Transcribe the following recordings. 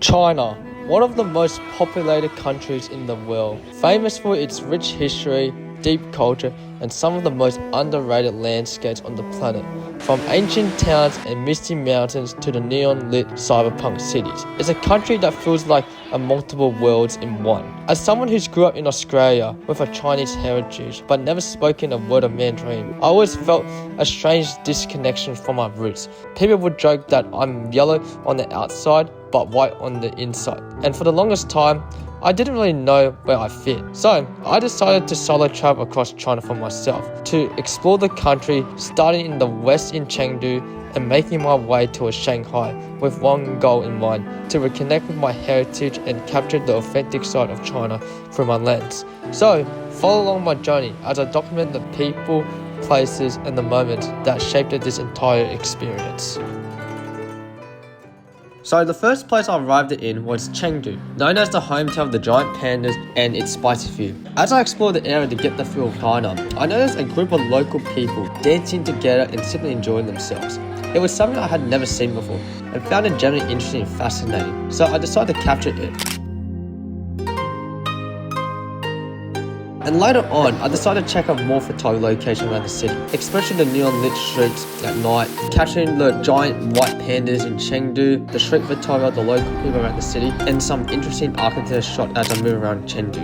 China, one of the most populated countries in the world, famous for its rich history, deep culture, and some of the most underrated landscapes on the planet. From ancient towns and misty mountains to the neon-lit cyberpunk cities, it's a country that feels like a multiple worlds in one. As someone who's grew up in Australia with a Chinese heritage but never spoken a word of Mandarin, I always felt a strange disconnection from my roots. People would joke that I'm yellow on the outside but white on the inside, and for the longest time I didn't really know where I fit. So I decided to solo travel across China for myself, to explore the country, starting in the west in Chengdu and making my way towards Shanghai with one goal in mind: to reconnect with my heritage and capture the authentic side of China through my lens. So follow along my journey as I document the people, places and the moments that shaped this entire experience. So the first place I arrived in was Chengdu, known as the hometown of the giant pandas and its spicy food. As I explored the area to get the feel of China, I noticed a group of local people dancing together and simply enjoying themselves. It was something I had never seen before and found it genuinely interesting and fascinating, so I decided to capture it. And later on, I decided to check out more photography locations around the city, especially the neon-lit streets at night, capturing the giant white pandas in Chengdu, the street photography of the local people around the city, and some interesting architecture shots as I move around Chengdu.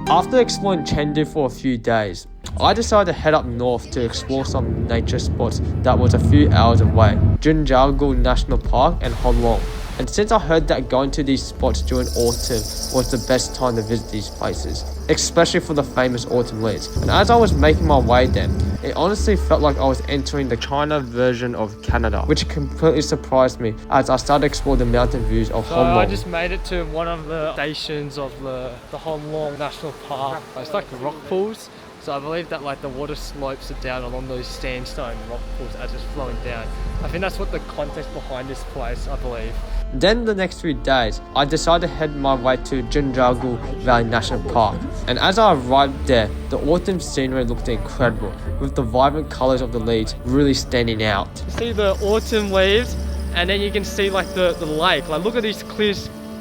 After exploring Chengdu for a few days, I decided to head up north to explore some nature spots that was a few hours away: Jiuzhaigou National Park and Huanglong. And since I heard that going to these spots during autumn was the best time to visit these places, especially for the famous autumn leaves. And as I was making my way there, it honestly felt like I was entering the China version of Canada, which completely surprised me as I started exploring the mountain views of Huanglong. I just made it to one of the stations of the Huanglong National Park. It's like rock pools. So I believe that like the water slopes it down along those sandstone rock pools as it's flowing down. I think that's what the context behind this place, I believe. Then the next few days, I decided to head my way to Zhangjiajie Valley National Park. And as I arrived there, the autumn scenery looked incredible, with the vibrant colours of the leaves really standing out. You see the autumn leaves, and then you can see like the lake. Like look at this clear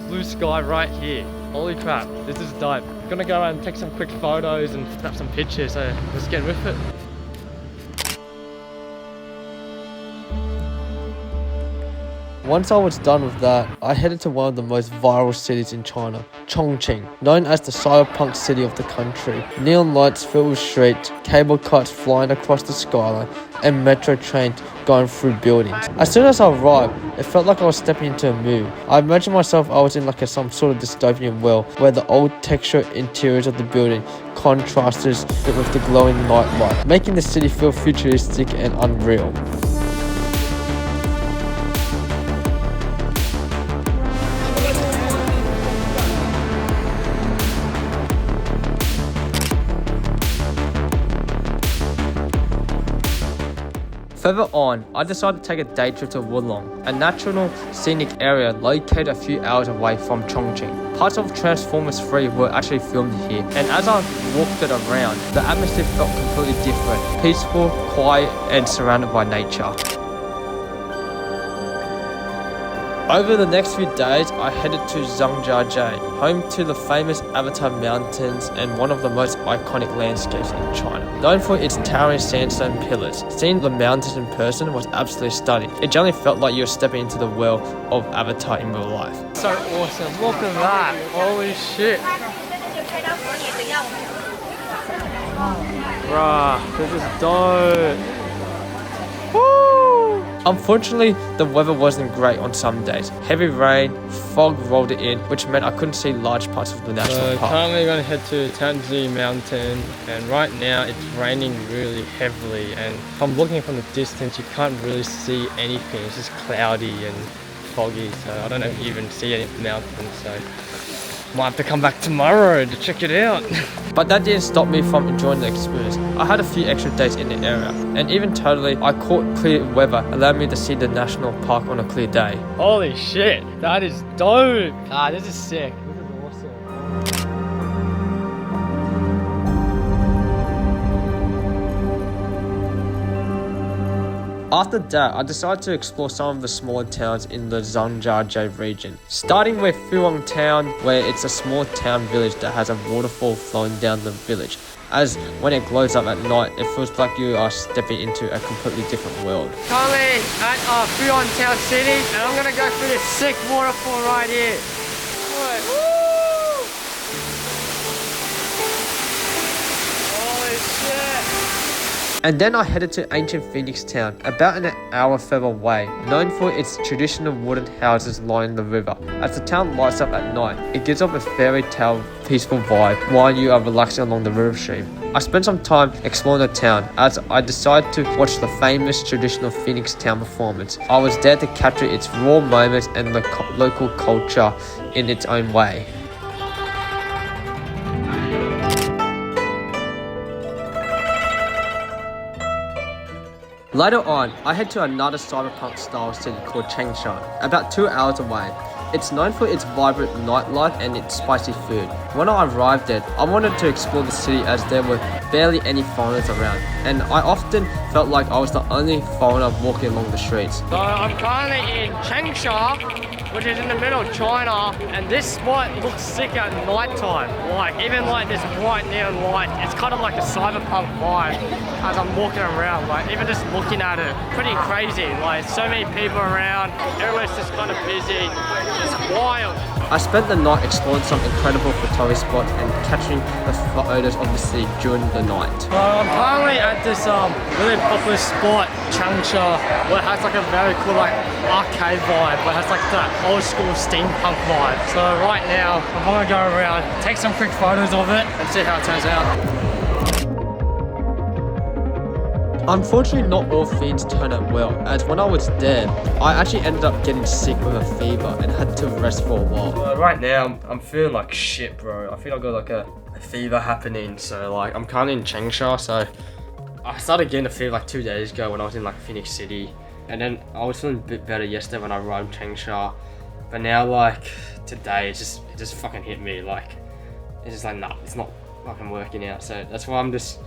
blue sky right here. Holy crap, this is dope. I'm gonna go around and take some quick photos and snap some pictures, so let's get with it. Once I was done with that, I headed to one of the most viral cities in China, Chongqing, known as the cyberpunk city of the country. Neon lights filled with streets, cable cuts flying across the skyline, and metro trains going through buildings. As soon as I arrived, it felt like I was stepping into a movie. I imagined myself I was in like some sort of dystopian world where the old textured interiors of the building contrasted with the glowing night light, making the city feel futuristic and unreal. Further on, I decided to take a day trip to Wulong, a natural scenic area located a few hours away from Chongqing. Parts of Transformers 3 were actually filmed here, and as I walked it around, the atmosphere felt completely different: peaceful, quiet, and surrounded by nature. Over the next few days, I headed to Zhangjiajie, home to the famous Avatar Mountains and one of the most iconic landscapes in China. Known for its towering sandstone pillars, seeing the mountains in person was absolutely stunning. It generally felt like you were stepping into the world of Avatar in real life. So awesome, look at that, holy shit. Bruh, this is dope. Unfortunately, the weather wasn't great on some days. Heavy rain, fog rolled in, which meant I couldn't see large parts of the national park. Currently going to head to Tanzi Mountain, and right now it's raining really heavily, and from looking from the distance you can't really see anything. It's just cloudy and foggy, so I don't even see any mountains, so might have to come back tomorrow to check it out. But that didn't stop me from enjoying the experience. I had a few extra days in the area, and even totally, I caught clear weather, allowed me to see the national park on a clear day. Holy shit, that is dope. This is sick. This is awesome. After that, I decided to explore some of the smaller towns in the Zhangjiajie region, starting with Furong town, where it's a small town village that has a waterfall flowing down the village. As when it glows up at night, it feels like you are stepping into a completely different world. Currently at Furong Town City, and I'm gonna go through this sick waterfall right here. Holy shit! And then I headed to ancient Phoenix town, about an hour further away, known for its traditional wooden houses lining the river. As the town lights up at night, it gives off a fairy tale peaceful vibe while you are relaxing along the river stream. I spent some time exploring the town as I decided to watch the famous traditional Phoenix town performance. I was there to capture its raw moments and the local culture in its own way. Later on, I head to another cyberpunk style city called Changsha, about 2 hours away. It's known for its vibrant nightlife and its spicy food. When I arrived there, I wanted to explore the city as there were barely any foreigners around, and I often felt like I was the only foreigner walking along the streets. So I'm currently in Changsha, which is in the middle of China, and this spot looks sick at night time. Like, even like this bright neon light, it's kind of like a cyberpunk vibe as I'm walking around. Like, even just looking at it, pretty crazy. Like, so many people around, everywhere's just kind of busy. It's wild. I spent the night exploring some incredible photography spots and capturing the photos of the city during the night. I'm currently at this really popular spot, Changsha, where it has like a very cool like arcade vibe, where it has like that old school steampunk vibe. So right now, I'm gonna go around, take some quick photos of it and see how it turns out. Unfortunately, not all feeds turned out well, as when I was there, I actually ended up getting sick with a fever and had to rest for a while. Right now, I'm feeling like shit, bro. I feel I got like a fever happening, so like I'm currently in Changsha, so I started getting a fever like 2 days ago when I was in like Phoenix City, and then I was feeling a bit better yesterday when I arrived in Changsha, but now like today it just fucking hit me. Like it's just like nah, it's not fucking working out, so that's why I'm just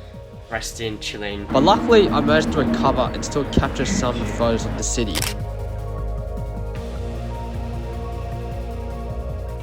resting, chilling. But luckily, I managed to recover and still capture some of the photos of the city.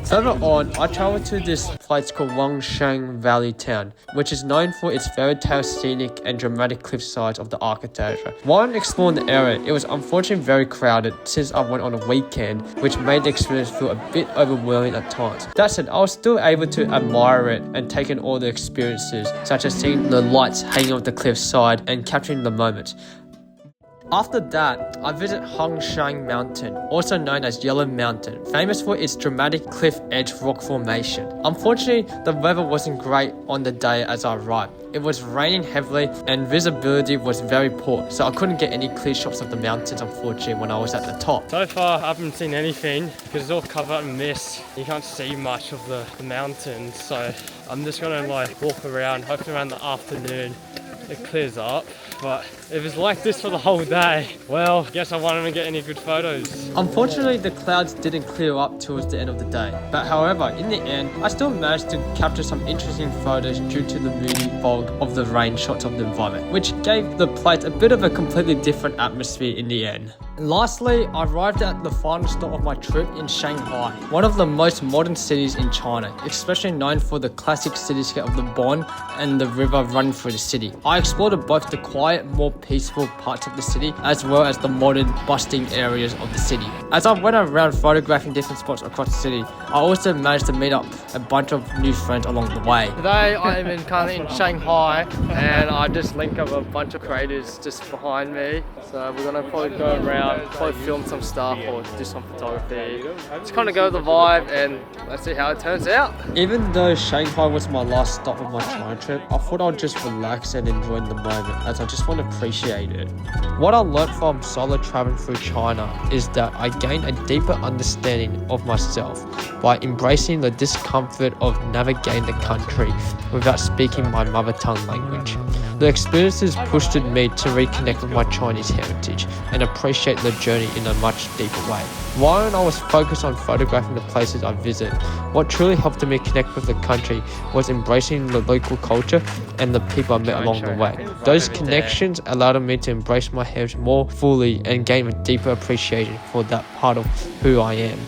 Further on, I travelled to this place called Wangxian Valley Town, which is known for its fairy tale scenic and dramatic cliffsides of the architecture. While exploring the area, it was unfortunately very crowded since I went on a weekend, which made the experience feel a bit overwhelming at times. That said, I was still able to admire it and take in all the experiences, such as seeing the lights hanging off the cliffside and capturing the moments. After that, I visit Huangshan Mountain, also known as Yellow Mountain, famous for its dramatic cliff edge rock formation. Unfortunately, the weather wasn't great on the day as I arrived. It was raining heavily and visibility was very poor, so I couldn't get any clear shots of the mountains unfortunately when I was at the top. So far, I haven't seen anything because it's all covered in mist. You can't see much of the mountains, so I'm just gonna like walk around, hopefully around the afternoon it clears up. But if it's like this for the whole day, well, I guess I won't even get any good photos. Unfortunately, the clouds didn't clear up towards the end of the day. But however, in the end, I still managed to capture some interesting photos due to the moody fog of the rain shots of the environment, which gave the place a bit of a completely different atmosphere in the end. And lastly, I arrived at the final stop of my trip in Shanghai, one of the most modern cities in China, especially known for the classic cityscape of the Bond and the river running through the city. I explored both the quiet, more peaceful parts of the city, as well as the modern, bustling areas of the city. As I went around photographing different spots across the city, I also managed to meet up a bunch of new friends along the way. Today I am currently in Shanghai, and I just linked up a bunch of creators just behind me. So we're gonna probably go around, probably film some stuff or do some photography. Just kind of go with the vibe, and let's see how it turns out. Even though Shanghai was my last stop of my China trip, I thought I'd just relax and enjoy the moment, as I just want to appreciate it. What I learned from solo traveling through China is that I gained a deeper understanding of myself by embracing the discomfort of navigating the country without speaking my mother tongue language. The experiences pushed me to reconnect with my Chinese heritage and appreciate appreciate the journey in a much deeper way. While I was focused on photographing the places I visit, what truly helped me connect with the country was embracing the local culture and the people I met along the way. Those connections allowed me to embrace my heritage more fully and gain a deeper appreciation for that part of who I am.